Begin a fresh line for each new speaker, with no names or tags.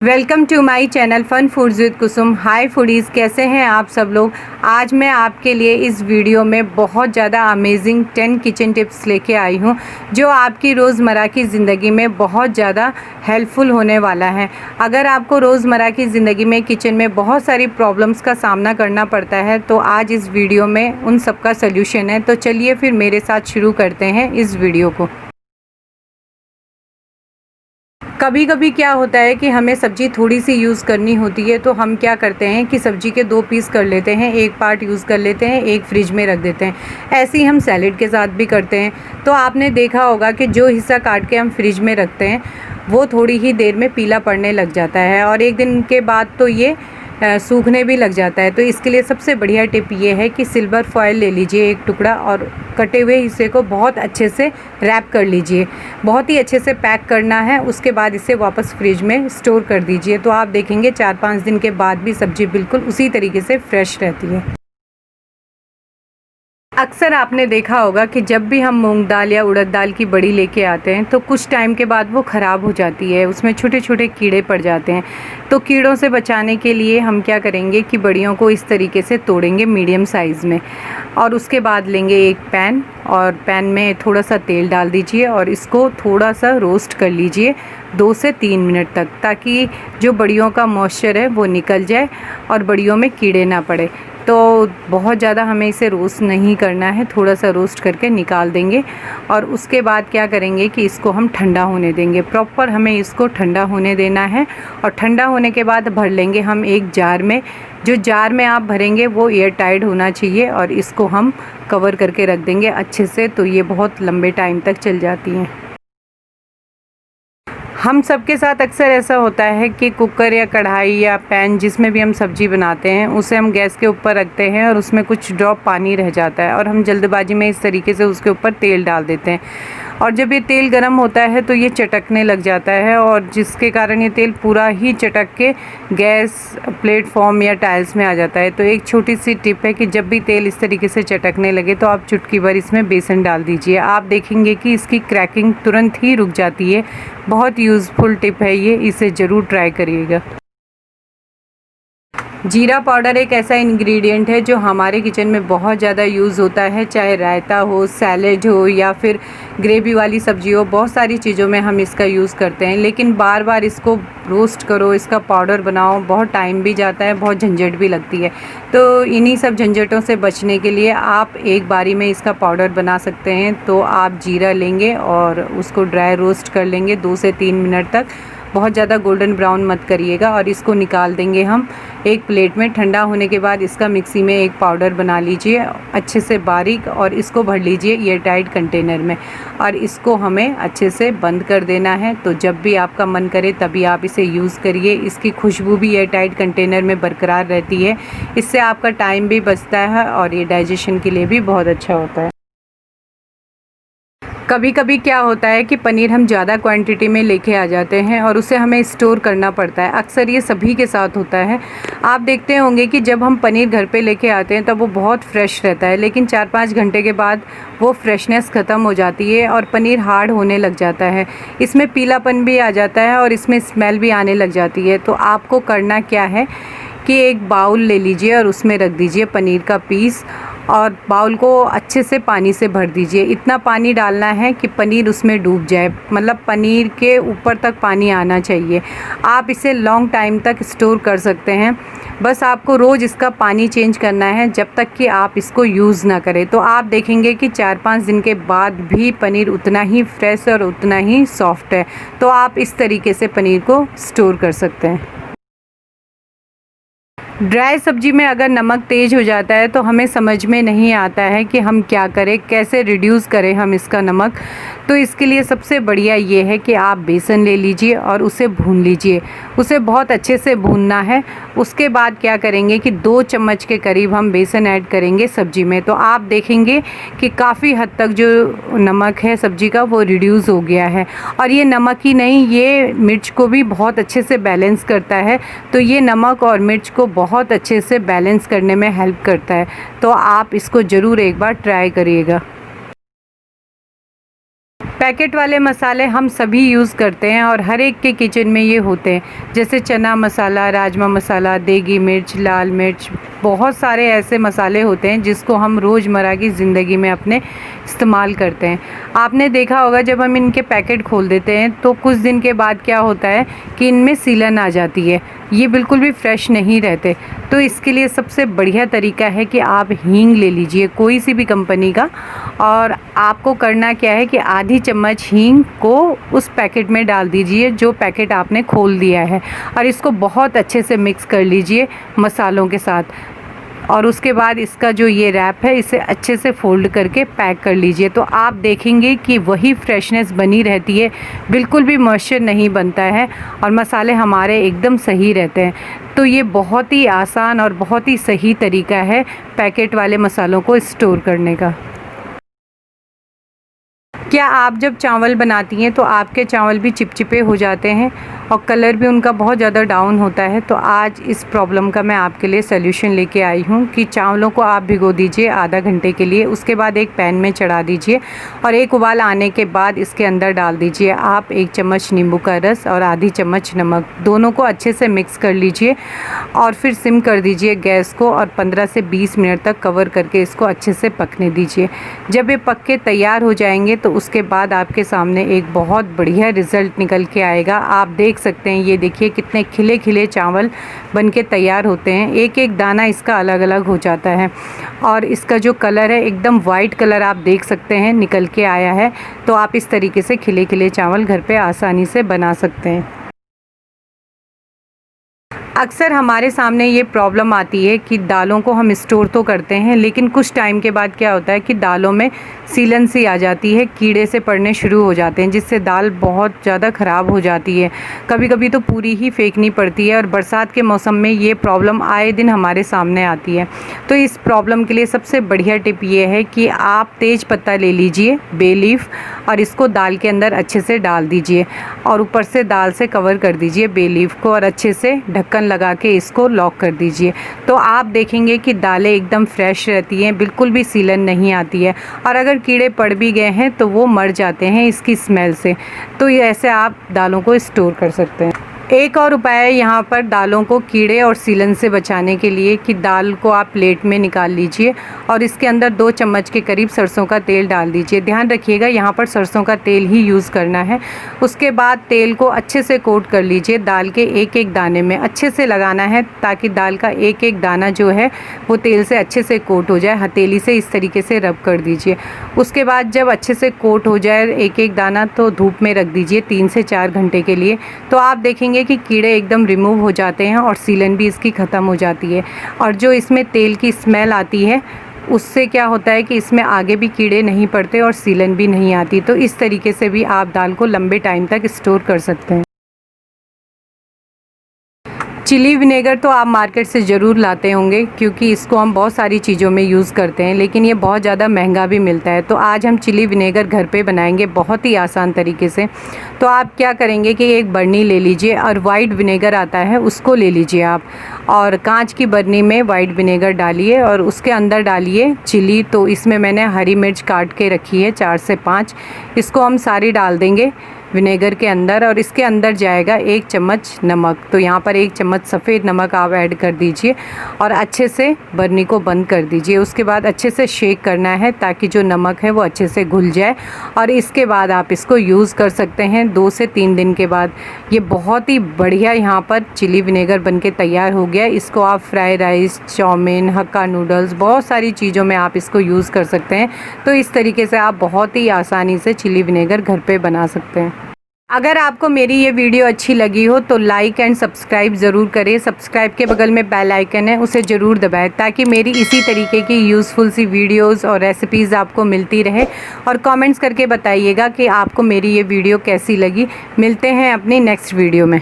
Welcome to my channel fun foods with Kusum. Hi foodies, कैसे हैं आप सब लोग। आज मैं आपके लिए इस वीडियो में बहुत ज़्यादा अमेजिंग 10 किचन टिप्स लेके आई हूँ जो आपकी रोज़मर्रा की ज़िंदगी में बहुत ज़्यादा हेल्पफुल होने वाला है। अगर आपको रोज़मर्रा की ज़िंदगी में किचन में बहुत सारी प्रॉब्लम्स का सामना करना पड़ता है तो आज इस वीडियो में उन सब का सल्यूशन है। तो चलिए फिर मेरे साथ शुरू करते हैं इस वीडियो को। कभी कभी क्या होता है कि हमें सब्ज़ी थोड़ी सी यूज़ करनी होती है तो हम क्या करते हैं कि सब्ज़ी के 2 पीस कर लेते हैं, एक पार्ट यूज़ कर लेते हैं, एक फ्रिज में रख देते हैं। ऐसे ही हम सैलेड के साथ भी करते हैं। तो आपने देखा होगा कि जो हिस्सा काट के हम फ्रिज में रखते हैं वो थोड़ी ही देर में पीला पड़ने लग जाता है और एक दिन के बाद तो ये सूखने भी लग जाता है। तो इसके लिए सबसे बढ़िया टिप ये है कि सिल्वर फॉयल ले लीजिए एक टुकड़ा और कटे हुए हिस्से को बहुत अच्छे से रैप कर लीजिए। बहुत ही अच्छे से पैक करना है, उसके बाद इसे वापस फ्रिज में स्टोर कर दीजिए। तो आप देखेंगे 4-5 दिन के बाद भी सब्ज़ी बिल्कुल उसी तरीके से फ्रेश रहती है। अक्सर आपने देखा होगा कि जब भी हम मूंग दाल या उड़द दाल की बड़ी लेके आते हैं तो कुछ टाइम के बाद वो ख़राब हो जाती है, उसमें छोटे छोटे कीड़े पड़ जाते हैं। तो कीड़ों से बचाने के लिए हम क्या करेंगे कि बड़ियों को इस तरीके से तोड़ेंगे मीडियम साइज़ में और उसके बाद लेंगे एक पैन और पैन में थोड़ा सा तेल डाल दीजिए और इसको थोड़ा सा रोस्ट कर लीजिए 2 से 3 मिनट तक, ताकि जो बड़ियों का मॉइस्चर है वो निकल जाए और बड़ियों में कीड़े ना पड़े। तो बहुत ज़्यादा हमें इसे रोस्ट नहीं करना है, थोड़ा सा रोस्ट करके निकाल देंगे और उसके बाद क्या करेंगे कि इसको हम ठंडा होने देंगे। प्रॉपर हमें इसको ठंडा होने देना है और ठंडा होने के बाद भर लेंगे हम एक जार में। जो जार में आप भरेंगे वो एयर टाइट होना चाहिए और इसको हम कवर करके रख देंगे अच्छे से, तो ये बहुत लंबे टाइम तक चल जाती हैं। हम सबके साथ अक्सर ऐसा होता है कि कुकर या कढ़ाई या पैन जिसमें भी हम सब्ज़ी बनाते हैं उसे हम गैस के ऊपर रखते हैं और उसमें कुछ ड्रॉप पानी रह जाता है और हम जल्दबाजी में इस तरीके से उसके ऊपर तेल डाल देते हैं और जब ये तेल गर्म होता है तो ये चटकने लग जाता है और जिसके कारण ये तेल पूरा ही चटक के गैस प्लेटफॉर्म या टाइल्स में आ जाता है। तो एक छोटी सी टिप है कि जब भी तेल इस तरीके से चटकने लगे तो आप चुटकी भर इसमें बेसन डाल दीजिए। आप देखेंगे कि इसकी क्रैकिंग तुरंत ही रुक जाती है। बहुत यूज़फुल टिप है ये, इसे ज़रूर ट्राई करिएगा। जीरा पाउडर एक ऐसा इंग्रेडिएंट है जो हमारे किचन में बहुत ज़्यादा यूज़ होता है, चाहे रायता हो, सैलेड हो या फिर ग्रेवी वाली सब्जी हो। बहुत सारी चीज़ों में हम इसका यूज़ करते हैं, लेकिन बार बार इसको रोस्ट करो, इसका पाउडर बनाओ, बहुत टाइम भी जाता है, बहुत झंझट भी लगती है। तो इन्हीं सब झंझटों से बचने के लिए आप एक बारी में इसका पाउडर बना सकते हैं। तो आप जीरा लेंगे और उसको ड्राई रोस्ट कर लेंगे 2 से 3 मिनट तक। बहुत ज़्यादा गोल्डन ब्राउन मत करिएगा और इसको निकाल देंगे हम एक प्लेट में। ठंडा होने के बाद इसका मिक्सी में एक पाउडर बना लीजिए अच्छे से बारीक और इसको भर लीजिए एयर टाइट कंटेनर में और इसको हमें अच्छे से बंद कर देना है। तो जब भी आपका मन करे तभी आप इसे यूज़ करिए। इसकी खुशबू भी एयर टाइट कंटेनर में बरकरार रहती है, इससे आपका टाइम भी बचता है और ये डाइजेशन के लिए भी बहुत अच्छा होता है। कभी कभी क्या होता है कि पनीर हम ज़्यादा क्वांटिटी में लेके आ जाते हैं और उसे हमें स्टोर करना पड़ता है। अक्सर ये सभी के साथ होता है। आप देखते होंगे कि जब हम पनीर घर पे लेके आते हैं तब वो बहुत फ्रेश रहता है, लेकिन 4-5 घंटे के बाद वो फ्रेशनेस ख़त्म हो जाती है और पनीर हार्ड होने लग जाता है। इसमें पीलापन भी आ जाता है और इसमें स्मेल भी आने लग जाती है। तो आपको करना क्या है कि एक बाउल ले लीजिए और उसमें रख दीजिए पनीर का पीस और बाउल को अच्छे से पानी से भर दीजिए। इतना पानी डालना है कि पनीर उसमें डूब जाए, मतलब पनीर के ऊपर तक पानी आना चाहिए। आप इसे लॉन्ग टाइम तक स्टोर कर सकते हैं। बस आपको रोज़ इसका पानी चेंज करना है जब तक कि आप इसको यूज़ ना करें। तो आप देखेंगे कि 4-5 दिन के बाद भी पनीर उतना ही फ्रेश और उतना ही सॉफ्ट है। तो आप इस तरीके से पनीर को स्टोर कर सकते हैं। ड्राई सब्जी में अगर नमक तेज़ हो जाता है तो हमें समझ में नहीं आता है कि हम क्या करें, कैसे रिड्यूस करें हम इसका नमक। तो इसके लिए सबसे बढ़िया ये है कि आप बेसन ले लीजिए और उसे भून लीजिए। उसे बहुत अच्छे से भूनना है। उसके बाद क्या करेंगे कि 2 चम्मच के करीब हम बेसन ऐड करेंगे सब्जी में। तो आप देखेंगे कि काफ़ी हद तक जो नमक है सब्जी का वो रिड्यूस हो गया है। और ये नमक ही नहीं, ये मिर्च को भी बहुत अच्छे से बैलेंस करता है। तो ये नमक और मिर्च को बहुत अच्छे से बैलेंस करने में हेल्प करता है। तो आप इसको ज़रूर एक बार ट्राई करिएगा। पैकेट वाले मसाले हम सभी यूज़ करते हैं और हर एक के किचन में ये होते हैं, जैसे चना मसाला, राजमा मसाला, देगी मिर्च, लाल मिर्च, बहुत सारे ऐसे मसाले होते हैं जिसको हम रोज़मर्रा की ज़िंदगी में अपने इस्तेमाल करते हैं। आपने देखा होगा जब हम इनके पैकेट खोल देते हैं तो कुछ दिन के बाद क्या होता है कि इनमें सीलन आ जाती है, ये बिल्कुल भी फ्रेश नहीं रहते। तो इसके लिए सबसे बढ़िया तरीका है कि आप हींग ले लीजिए कोई सी भी कंपनी का, और आपको करना क्या है कि आधी चम्मच हींग को उस पैकेट में डाल दीजिए जो पैकेट आपने खोल दिया है, और इसको बहुत अच्छे से मिक्स कर लीजिए मसालों के साथ। और उसके बाद इसका जो ये रैप है इसे अच्छे से फोल्ड करके पैक कर लीजिए। तो आप देखेंगे कि वही फ्रेशनेस बनी रहती है, बिल्कुल भी मॉइस्चर नहीं बनता है और मसाले हमारे एकदम सही रहते हैं। तो ये बहुत ही आसान और बहुत ही सही तरीका है पैकेट वाले मसालों को स्टोर करने का। क्या आप जब चावल बनाती हैं तो आपके चावल भी चिपचिपे हो जाते हैं और कलर भी उनका बहुत ज़्यादा डाउन होता है? तो आज इस प्रॉब्लम का मैं आपके लिए सल्यूशन लेके आई हूँ कि चावलों को आप भिगो दीजिए आधा घंटे के लिए, उसके बाद एक पैन में चढ़ा दीजिए और एक उबाल आने के बाद इसके अंदर डाल दीजिए आप 1 चम्मच नींबू का रस और आधी चम्मच नमक। दोनों को अच्छे से मिक्स कर लीजिए और फिर सिम कर दीजिए गैस को और 15 से 20 मिनट तक कवर करके इसको अच्छे से पकने दीजिए। जब ये पक के तैयार हो जाएंगे तो उसके बाद आपके सामने एक बहुत बढ़िया रिज़ल्ट निकल के आएगा। आप देख सकते हैं, ये देखिए कितने खिले खिले चावल बनके तैयार होते हैं। एक एक दाना इसका अलग अलग हो जाता है और इसका जो कलर है एकदम वाइट कलर आप देख सकते हैं निकल के आया है। तो आप इस तरीके से खिले खिले चावल घर पे आसानी से बना सकते हैं। अक्सर हमारे सामने ये प्रॉब्लम आती है कि दालों को हम स्टोर तो करते हैं लेकिन कुछ टाइम के बाद क्या होता है कि दालों में सीलन सी आ जाती है, कीड़े से पड़ने शुरू हो जाते हैं जिससे दाल बहुत ज़्यादा ख़राब हो जाती है। कभी कभी तो पूरी ही फेंकनी पड़ती है और बरसात के मौसम में ये प्रॉब्लम आए दिन हमारे सामने आती है। तो इस प्रॉब्लम के लिए सबसे बढ़िया टिप ये है कि आप तेज पत्ता ले लीजिए, बे लीफ, और इसको दाल के अंदर अच्छे से डाल दीजिए और ऊपर से दाल से कवर कर दीजिए बे लीफ को और अच्छे से ढक्कन लगा के इसको लॉक कर दीजिए। तो आप देखेंगे कि दालें एकदम फ्रेश रहती हैं, बिल्कुल भी सीलन नहीं आती है और अगर कीड़े पड़ भी गए हैं तो वो मर जाते हैं इसकी स्मेल से। तो ये ऐसे आप दालों को स्टोर कर सकते हैं। एक और उपाय है यहाँ पर दालों को कीड़े और सीलन से बचाने के लिए कि दाल को आप प्लेट में निकाल लीजिए और इसके अंदर 2 चम्मच के करीब सरसों का तेल डाल दीजिए। ध्यान रखिएगा यहाँ पर सरसों का तेल ही यूज़ करना है। उसके बाद तेल को अच्छे से कोट कर लीजिए दाल के एक एक दाने में, अच्छे से लगाना है ताकि दाल का एक एक दाना जो है वो तेल से अच्छे से कोट हो जाए। हथेली से इस तरीके से रब कर दीजिए। उसके बाद जब अच्छे से कोट हो जाए एक एक दाना तो धूप में रख दीजिए 3 से 4 घंटे के लिए। तो आप देखेंगे कि कीड़े एकदम रिमूव हो जाते हैं और सीलन भी इसकी ख़त्म हो जाती है। और जो इसमें तेल की स्मेल आती है उससे क्या होता है कि इसमें आगे भी कीड़े नहीं पड़ते और सीलन भी नहीं आती। तो इस तरीके से भी आप दाल को लंबे टाइम तक स्टोर कर सकते हैं। चिली विनेगर तो आप मार्केट से ज़रूर लाते होंगे क्योंकि इसको हम बहुत सारी चीज़ों में यूज़ करते हैं, लेकिन ये बहुत ज़्यादा महंगा भी मिलता है। तो आज हम चिली विनेगर घर पे बनाएंगे बहुत ही आसान तरीके से। तो आप क्या करेंगे कि एक बर्नी ले लीजिए और वाइट विनेगर आता है उसको ले लीजिए आप, और कांच की बर्नी में वाइट विनेगर डालिए और उसके अंदर डालिए चिली। तो इसमें मैंने हरी मिर्च काट के रखी है 4 से 5, इसको हम सारी डाल देंगे विनेगर के अंदर और इसके अंदर जाएगा 1 चम्मच नमक। तो यहाँ पर 1 चम्मच सफ़ेद नमक आप ऐड कर दीजिए और अच्छे से बर्नी को बंद कर दीजिए। उसके बाद अच्छे से शेक करना है ताकि जो नमक है वो अच्छे से घुल जाए और इसके बाद आप इसको यूज़ कर सकते हैं 2 से 3 दिन के बाद। ये बहुत ही बढ़िया यहाँ पर चिली विनेगर बनके तैयार हो गया। इसको आप फ्राई राइस, चाउमीन, हक्का नूडल्स, बहुत सारी चीज़ों में आप इसको यूज़ कर सकते हैं। तो इस तरीके से आप बहुत ही आसानी से चिली विनेगर घर पे बना सकते हैं। अगर आपको मेरी ये वीडियो अच्छी लगी हो तो लाइक एंड सब्सक्राइब ज़रूर करें। सब्सक्राइब के बगल में बेल आइकन है उसे ज़रूर दबाएं ताकि मेरी इसी तरीके की यूज़फुल सी वीडियोस और रेसिपीज़ आपको मिलती रहे। और कमेंट्स करके बताइएगा कि आपको मेरी ये वीडियो कैसी लगी। मिलते हैं अपनी नेक्स्ट वीडियो में।